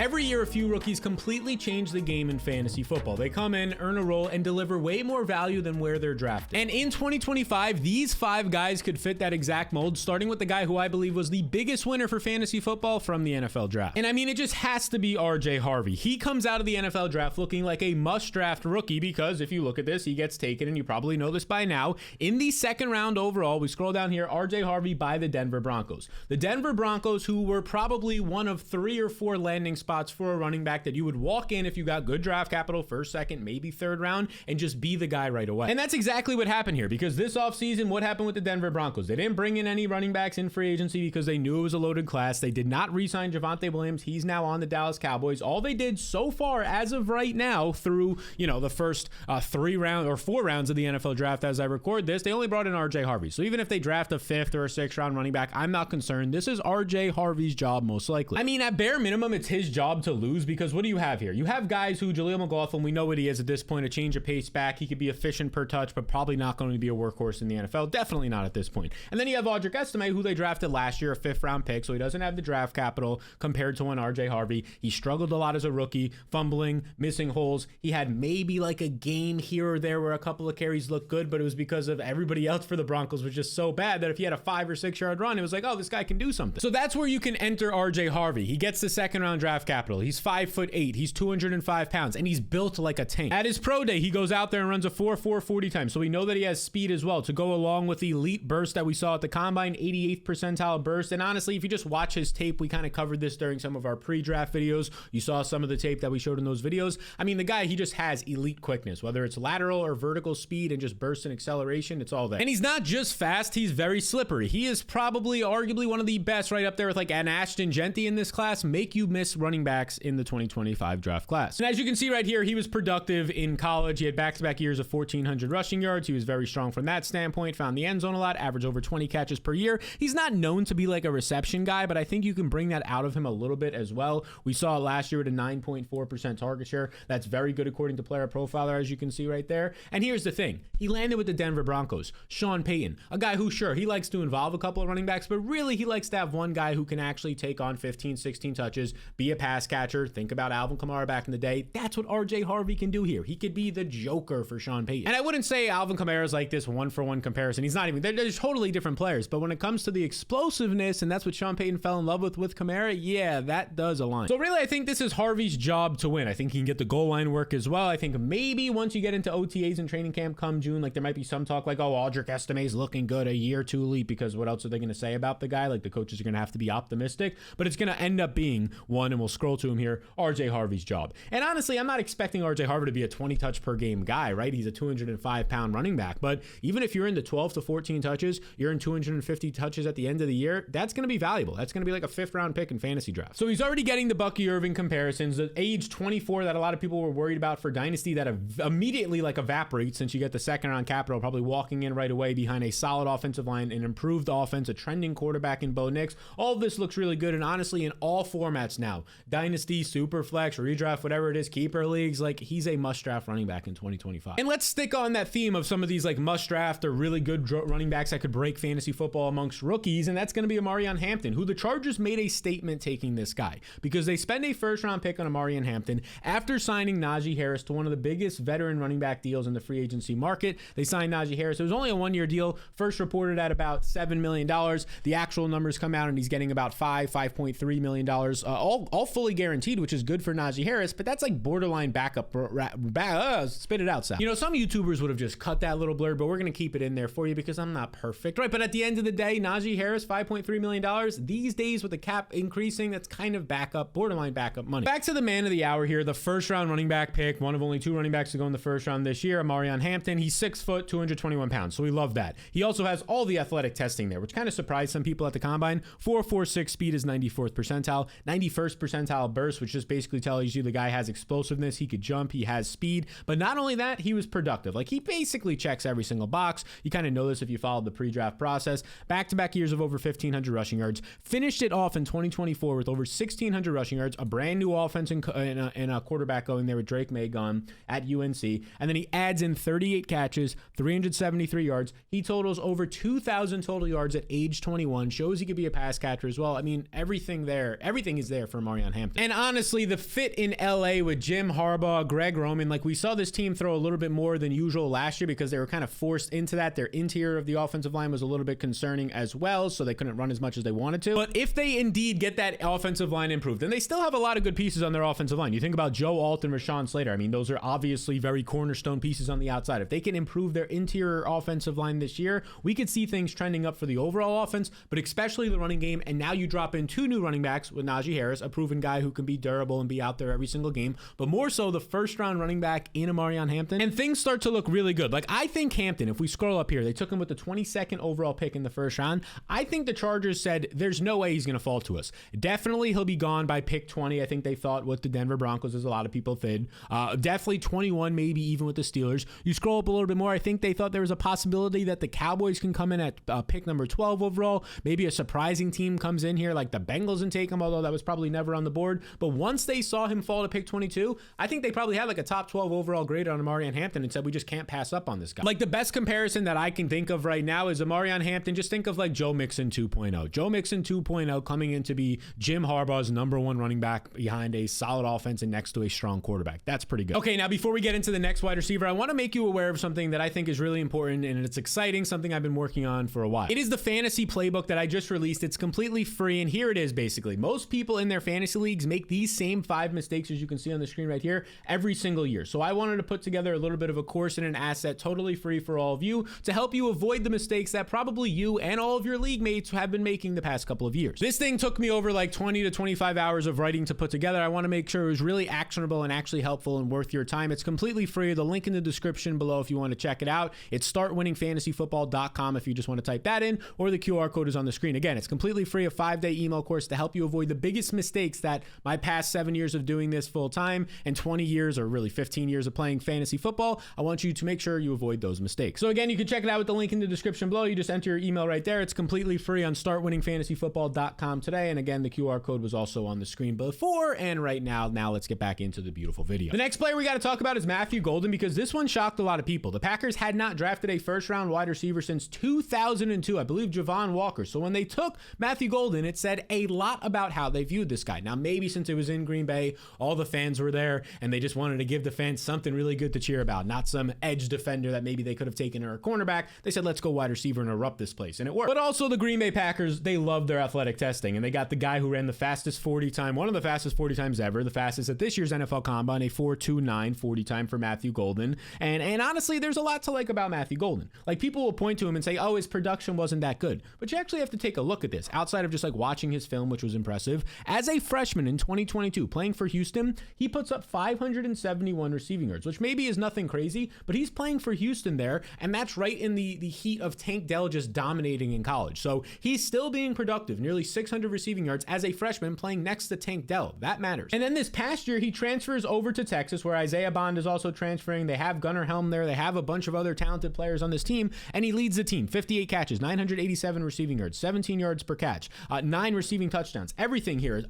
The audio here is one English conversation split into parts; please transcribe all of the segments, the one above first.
Every year, a few rookies completely change the game in fantasy football. They come in, earn a role, and deliver way more value than where they're drafted. And in 2025, these 5 guys could fit that exact mold, starting with the guy who I believe was the biggest winner for fantasy football from the NFL draft. And I mean, it just has to be RJ Harvey. He comes out of the NFL draft looking like a must-draft rookie because if you look at this, he gets taken, and you probably know this by now, in the 2nd round overall. We scroll down here, RJ Harvey by the Denver Broncos. The Denver Broncos, who were probably one of 3 or 4 landing spots for a running back that you would walk in if you got good draft capital, 1st, 2nd, maybe 3rd round, and just be the guy right away. And that's exactly what happened here, because this offseason, what happened with the Denver Broncos? They didn't bring in any running backs in free agency because they knew it was a loaded class. They did not re-sign Javonte Williams. He's now on the Dallas Cowboys. All they did so far, as of right now, through, the first 4 rounds of the NFL draft as I record this, they only brought in RJ Harvey. So even if they draft a 5th or a 6th round running back, I'm not concerned. This is RJ Harvey's job, most likely. I mean, at bare minimum, it's his job to lose, because what do you have here? You have guys who, Jaleel McLaughlin, we know what he is at this point, a change of pace back. He could be efficient per touch, but probably not going to be a workhorse in the NFL. Definitely not at this point. And then you have Audric Estime, who they drafted last year, a 5th round pick, so he doesn't have the draft capital compared to one RJ Harvey. He struggled a lot as a rookie, fumbling, missing holes. He had maybe like a game here or there where a couple of carries looked good, but it was because of everybody else for the Broncos was just so bad that if he had a 5 or 6 yard run, it was like, oh, this guy can do something. So that's where you can enter RJ Harvey. He gets the 2nd round draft capital. He's 5'8". He's 205 pounds, and he's built like a tank. At his pro day, he goes out there and runs a 4.4 40 time. So we know that he has speed as well to go along with the elite burst that we saw at the combine, 88th percentile burst. And honestly, if you just watch his tape, we kind of covered this during some of our pre-draft videos. You saw some of the tape that we showed in those videos. I mean, the guy, he just has elite quickness, whether it's lateral or vertical speed and just burst and acceleration, it's all there. And he's not just fast, he's very slippery. He is probably arguably one of the best, right up there with like an Ashton Jeanty in this class, make you miss running backs in the 2025 draft class. And as you can see right here, he was productive in college. He had back-to-back years of 1,400 rushing yards. He was very strong from that standpoint, found the end zone a lot, averaged over 20 catches per year. He's not known to be like a reception guy, but I think you can bring that out of him a little bit as well. We saw it last year at a 9.4% target share. That's very good according to Player Profiler, as you can see right there. And here's the thing. He landed with the Denver Broncos. Sean Payton, a guy who, sure, he likes to involve a couple of running backs, but really he likes to have one guy who can actually take on 15, 16 touches, be a pass catcher. Think about Alvin Kamara back in the day. That's what RJ Harvey can do here. He could be the Joker for Sean Payton. And I wouldn't say Alvin Kamara is like this one-for-one comparison. He's not even. They're totally different players. But when it comes to the explosiveness, and that's what Sean Payton fell in love with Kamara, yeah, that does align. So really, I think this is Harvey's job to win. I think he can get the goal line work as well. I think maybe once you get into OTAs and training camp come June, like there might be some talk like, oh, Audric Estime is looking good, a year too late, because what else are they going to say about the guy? Like the coaches are going to have to be optimistic, but it's going to end up being one, and we'll scroll to him here, RJ Harvey's job. And honestly, I'm not expecting RJ Harvey to be a 20 touch per game guy, right? He's a 205 pound running back, but even if you're in the 12 to 14 touches, you're in 250 touches at the end of the year, that's going to be valuable. That's going to be like a 5th round pick in fantasy draft. So he's already getting the Bucky Irving comparisons, the age 24 that a lot of people were worried about for Dynasty that immediately like evaporates since you get the 2nd round capital, probably walking in right away behind a solid offensive line, an improved offense, a trending quarterback in Bo Nix. All of this looks really good, and honestly, in all formats now, Dynasty, Superflex, redraft, whatever it is, keeper leagues, like he's a must-draft running back in 2025. And let's stick on that theme of some of these like must-draft or really good running backs that could break fantasy football amongst rookies, and that's going to be Omarion Hampton, who the Chargers made a statement taking this guy because they spend a 1st round pick on Omarion Hampton after signing Najee Harris to one of the biggest veteran running back deals in the free agency market. They signed Najee Harris. It was only a 1-year deal, first reported at about $7 million. The actual numbers come out and he's getting about $5.3 million, all fully guaranteed, which is good for Najee Harris, but that's like borderline backup. Spit it out, Seth. Some YouTubers would have just cut that little blurb, but we're going to keep it in there for you because I'm not perfect, right? But at the end of the day, Najee Harris, $5.3 million. These days with the cap increasing, that's kind of backup, borderline backup money. Back to the man of the hour here, the 1st round running back pick, one of only 2 running backs to go in the 1st round this year, Omarion Hampton. He's 6 foot, 221 pounds, so we love that. He also has all the athletic testing there, which kind of surprised some people at the combine. 4.46 speed is 94th percentile, 91st percentile burst, which just basically tells you the guy has explosiveness, he could jump, he has speed, but not only that, he was productive. Like he basically checks every single box. You kind of know this if you followed the pre-draft process. Back-to-back years of over 1,500 rushing yards. Finished it off in 2024 with over 1,600 rushing yards, a brand new offense and a quarterback going there with Drake May gone at UNC, and then he adds in 38 catches, 373 yards. He totals over 2,000 total yards at age 21, shows he could be a pass catcher as well. I mean, everything is there for Omarion Hampton. And honestly, the fit in LA with Jim Harbaugh, Greg Roman, like we saw this team throw a little bit more than usual last year because they were kind of forced into that. Their interior of the offensive line was a little bit concerning as well, so they couldn't run as much as they wanted to. But if they indeed get that offensive line improved, and they still have a lot of good pieces on their offensive line. You think about Joe Alt and Rashawn Slater. I mean, those are obviously very cornerstone pieces on the outside. If they can improve their interior offensive line this year, we could see things trending up for the overall offense, but especially the running game. And now you drop in 2 new running backs with Najee Harris, a proven guy who can be durable and be out there every single game, but more so the first-round running back in Omarion Hampton. And things start to look really good. Like, I think Hampton, if we scroll up here, they took him with the 22nd overall pick in the first round. I think the Chargers said, there's no way he's going to fall to us. Definitely he'll be gone by pick 20. I think they thought with the Denver Broncos, as a lot of people did. Definitely 21, maybe even with the Steelers. You scroll up a little bit more, I think they thought there was a possibility that the Cowboys can come in at pick number 12 overall. Maybe a surprising team comes in here like the Bengals and take him, although that was probably never on the board. But once they saw him fall to pick 22, I think they probably had like a top 12 overall grade on Omarion Hampton and said, we just can't pass up on this guy. Like, the best comparison that I can think of right now is Omarion Hampton. Just think of like Joe Mixon 2.0. Joe Mixon 2.0 coming in to be Jim Harbaugh's number 1 running back behind a solid offense and next to a strong quarterback. That's pretty good. Okay, now before we get into the next wide receiver, I want to make you aware of something that I think is really important and it's exciting, something I've been working on for a while. It is the fantasy playbook that I just released. It's completely free, and here it is basically. Most people in their fantasy leagues make these same 5 mistakes, as you can see on the screen right here, every single year. So I wanted to put together a little bit of a course and an asset totally free for all of you to help you avoid the mistakes that probably you and all of your league mates have been making the past couple of years. This thing took me over like 20 to 25 hours of writing to put together. I want to make sure it was really actionable and actually helpful and worth your time. It's completely free. The link in the description below if you want to check it out. It's startwinningfantasyfootball.com if you just want to type that in, or the QR code is on the screen. Again, it's completely free, a 5-day email course to help you avoid the biggest mistakes that my past 7 years of doing this full time and 20 years or really 15 years of playing fantasy football. I want you to make sure you avoid those mistakes. So again, you can check it out with the link in the description below. You just enter your email right there. It's completely free on startwinningfantasyfootball.com today. And again, the QR code was also on the screen before and right now. Now let's get back into the beautiful video. The next player we got to talk about is Matthew Golden, because this one shocked a lot of people. The Packers had not drafted a first-round wide receiver since 2002, I believe Javon Walker. So when they took Matthew Golden, it said a lot about how they viewed this guy. Now, maybe since it was in Green Bay, all the fans were there and they just wanted to give the fans something really good to cheer about, not some edge defender that maybe they could have taken or a cornerback. They said, let's go wide receiver and erupt this place, and it worked. But also the Green Bay Packers, they love their athletic testing, and they got the guy who ran the fastest 40 time, one of the fastest 40 times ever, the fastest at this year's NFL Combine, a 4.29 40 time for Matthew Golden. And honestly, there's a lot to like about Matthew Golden. Like, people will point to him and say, oh, his production wasn't that good. But you actually have to take a look at this. Outside of just like watching his film, which was impressive, as a freshman in 2022, playing for Houston, he puts up 571 receiving yards, which maybe is nothing crazy, but he's playing for Houston there, and that's right in the heat of Tank Dell just dominating in college. So he's still being productive, nearly 600 receiving yards as a freshman playing next to Tank Dell. That matters. And then this past year, he transfers over to Texas, where Isaiah Bond is also transferring. They have Gunnar Helm there. They have a bunch of other talented players on this team, and he leads the team. 58 catches, 987 receiving yards, 17 yards per catch, 9 receiving touchdowns, everything here.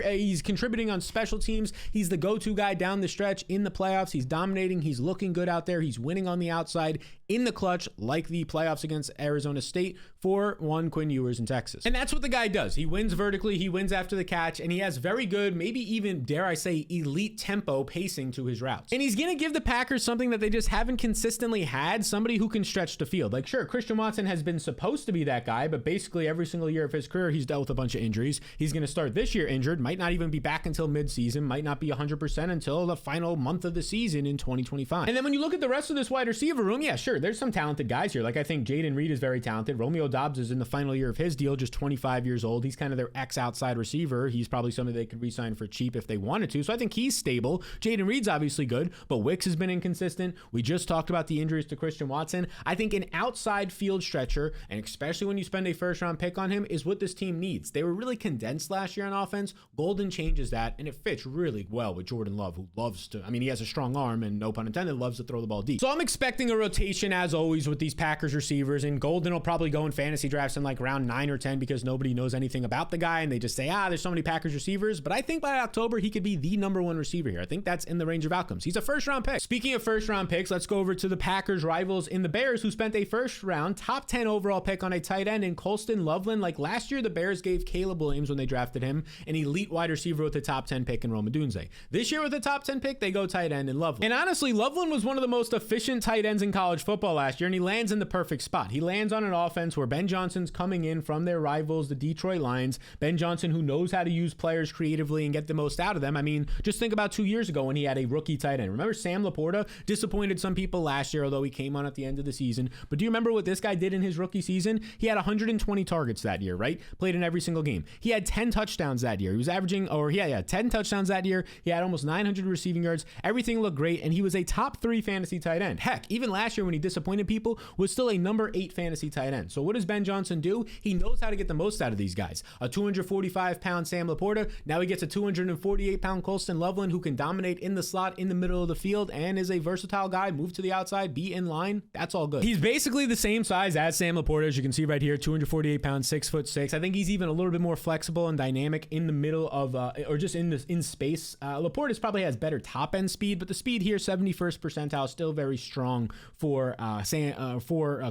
He's contributing on special teams. He's the go-to guy down the stretch in the playoffs. He's dominating. He's looking good out there. He's winning on the outside in the clutch, like the playoffs against Arizona State for one Quinn Ewers in Texas. And that's what the guy does. He wins vertically, he wins after the catch, and he has very good, maybe even, dare I say, elite tempo pacing to his routes. And he's going to give the Packers something that they just haven't consistently had, somebody who can stretch the field. Like, sure, Christian Watson has been supposed to be that guy, but basically every single year of his career, he's dealt with a bunch of injuries. He's going to start this year injured, might not even be back until midseason, might not be 100% until the final month of the season in 2025. And then when you look at the rest of this wide receiver room, yeah, sure, there's some talented guys here. Like, I think Jaden Reed is very talented. Romeo Doubs is in the final year of his deal, just 25 years old. He's kind of their ex-outside receiver. He's probably somebody they could re-sign for cheap if they wanted to. So I think he's stable. Jaden Reed's obviously good, but Wicks has been inconsistent. We just talked about the injuries to Christian Watson. I think an outside field stretcher, and especially when you spend a first-round pick on him, is what this team needs. They were really condensed last year on offense. Golden changes that, and it fits really well with Jordan Love, who loves to, I mean, he has a strong arm and, no pun intended, loves to throw the ball deep. So I'm expecting a rotation, as always, with these Packers receivers, and Golden will probably go in fantasy drafts in like round 9 or 10 because nobody knows anything about the guy, and they just say, there's so many Packers receivers. But I think by October, he could be the number 1 receiver here. I think that's in the range of outcomes. He's a first-round pick. Speaking of first-round picks, let's go over to the Packers' rivals in the Bears, who spent a first-round, top 10 overall pick on a tight end in Colston Loveland. Like last year, the Bears gave Caleb Williams, when they drafted him, an elite elite wide receiver with a top 10 pick in Rome Odunze. This year with a top 10 pick, they go tight end in Loveland. And honestly, Loveland was one of the most efficient tight ends in college football last year, and he lands in the perfect spot. He lands on an offense where Ben Johnson's coming in from their rivals, the Detroit Lions. Ben Johnson, who knows how to use players creatively and get the most out of them. I mean, just think about 2 years ago when he had a rookie tight end. Remember Sam Laporta disappointed some people last year, although he came on at the end of the season. But do you remember what this guy did in his rookie season? He had 120 targets that year, right? Played in every single game. He had 10 touchdowns that year. He was averaging, 10 touchdowns that year. He had almost 900 receiving yards. Everything looked great, and he was a top 3 fantasy tight end. Heck, even last year when he disappointed people, was still a number 8 fantasy tight end. So what does Ben Johnson do? He knows how to get the most out of these guys. A 245-pound Sam Laporta. Now he gets a 248-pound Colston Loveland, who can dominate in the slot, in the middle of the field, and is a versatile guy. Move to the outside, be in line. That's all good. He's basically the same size as Sam Laporta, as you can see right here, 248 pounds, 6'6". I think he's even a little bit more flexible and dynamic in the middle of, or just in space. Laporta's probably has better top end speed, but the speed here, 71st percentile, still very strong for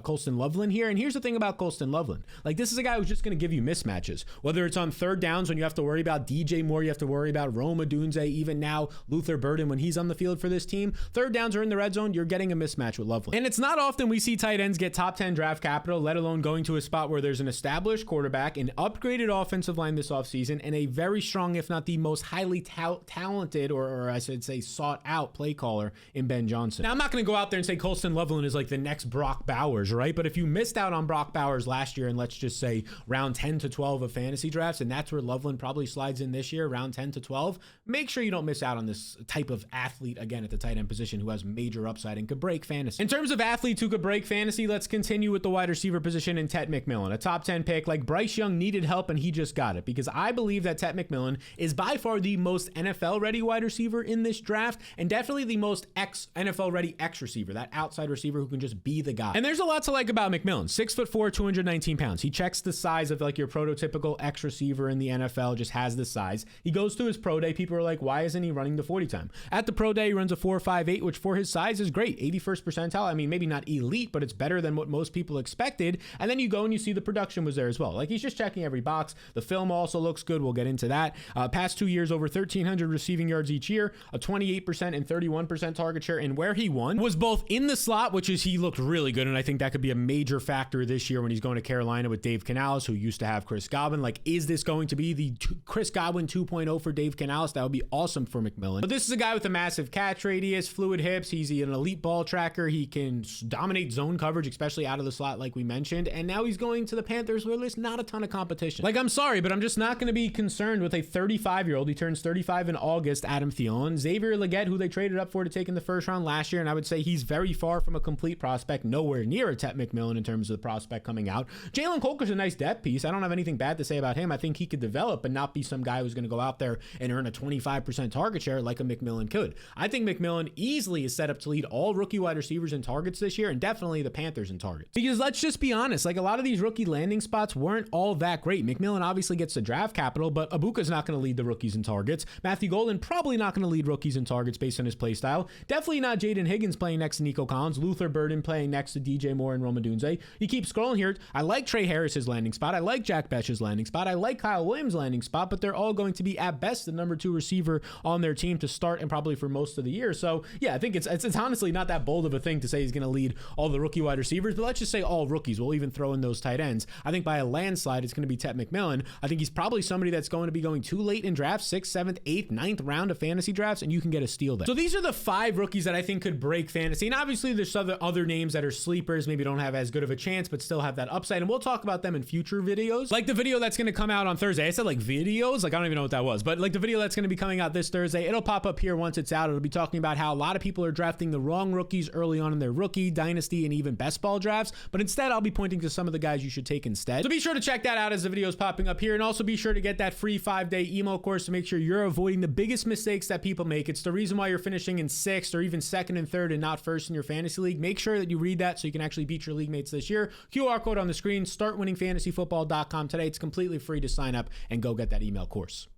Colston Loveland here. And here's the thing about Colston Loveland. Like, this is a guy who's just going to give you mismatches. Whether it's on third downs when you have to worry about DJ Moore, you have to worry about Rome Odunze, even now Luther Burden when he's on the field for this team. Third downs are in the red zone, you're getting a mismatch with Loveland. And it's not often we see tight ends get top 10 draft capital, let alone going to a spot where there's an established quarterback, an upgraded offensive line this offseason, and a very strong, if not the most highly talented, or I should say sought out play caller in Ben Johnson. Now, I'm not going to go out there and say Colston Loveland is like the next Brock Bowers, right? But if you missed out on Brock Bowers last year, and let's just say round 10 to 12 of fantasy drafts, and that's where Loveland probably slides in this year, round 10 to 12, make sure you don't miss out on this type of athlete, again, at the tight end position, who has major upside and could break fantasy. In terms of athletes who could break fantasy, let's continue with the wide receiver position in Tet McMillan, a top 10 pick. Like, Bryce Young needed help, and he just got it, because I believe that Tet McMillan is by far the most NFL-ready wide receiver in this draft, and definitely the most NFL-ready X receiver, that outside receiver who can just be the guy. And there's a lot to like about McMillan. 6'4", 219 pounds. He checks the size of like your prototypical X receiver in the NFL, just has the size. He goes to his pro day. People are like, why isn't he running the 40 time? At the pro day, he runs a 4.58, which for his size is great. 81st percentile. I mean, maybe not elite, but it's better than what most people expected. And then you go and you see the production was there as well. Like, he's just checking every box. The film also looks good. We'll get into that. Past 2 years, over 1,300 receiving yards each year, a 28% and 31% target share. And where he won was both in the slot, which is he looked really good. And I think that could be a major factor this year when he's going to Carolina with Dave Canales, who used to have Chris Godwin. Like, is this going to be the Chris Godwin 2.0 for Dave Canales? That would be awesome for McMillan. But this is a guy with a massive catch radius, fluid hips. He's an elite ball tracker. He can dominate zone coverage, especially out of the slot, like we mentioned. And now he's going to the Panthers, where there's not a ton of competition. Like, I'm sorry, but I'm just not going to be concerned with a 35-year-old. He turns 35 in August, Adam Thielen. Xavier Legette, who they traded up for to take in the first round last year, and I would say he's very far from a complete prospect, nowhere near a Tet McMillan in terms of the prospect coming out. Jalen Colker's a nice depth piece. I don't have anything bad to say about him. I think he could develop, but not be some guy who's going to go out there and earn a 25% target share like a McMillan could. I think McMillan easily is set up to lead all rookie wide receivers in targets this year, and definitely the Panthers in targets. Because let's just be honest, like, a lot of these rookie landing spots weren't all that great. McMillan obviously gets the draft capital, but Abuka's not going to lead the rookies in targets. Matthew Golden probably not going to lead rookies in targets based on his play style. Definitely not Jaden Higgins playing next to Nico Collins. Luther Burden playing next to DJ Moore and Rome Odunze. You keep scrolling here. I like Trey Harris's landing spot. I like Jack Bech's landing spot. I like Kyle Williams' landing spot, but they're all going to be at best the number 2 receiver on their team to start and probably for most of the year. So yeah, I think it's honestly not that bold of a thing to say he's going to lead all the rookie wide receivers, but let's just say all rookies. We'll even throw in those tight ends. I think by a landslide, it's going to be Tet McMillan. I think he's probably somebody that's going to be going too late in drafts, 6th, 7th, 8th, 9th round of fantasy drafts, and you can get a steal there. So these are the 5 rookies that I think could break fantasy. And obviously there's other names that are sleepers, maybe don't have as good of a chance, but still have that upside. And we'll talk about them in future videos. Like the video that's going to come out on Thursday. I said like videos, like I don't even know what that was, but like the video that's going to be coming out this Thursday, it'll pop up here once it's out. It'll be talking about how a lot of people are drafting the wrong rookies early on in their rookie, dynasty, and even best ball drafts. But instead, I'll be pointing to some of the guys you should take instead. So be sure to check that out as the video is popping up here. And also be sure to get that free 5-day email course to make sure you're avoiding the biggest mistakes that people make. It's the reason why you're finishing in 6th or even 2nd and 3rd and not 1st in your fantasy league. Make sure that you read that so you can actually beat your league mates this year. QR code on the screen. Startwinningfantasyfootball.com today. It's completely free to sign up and go get that email course.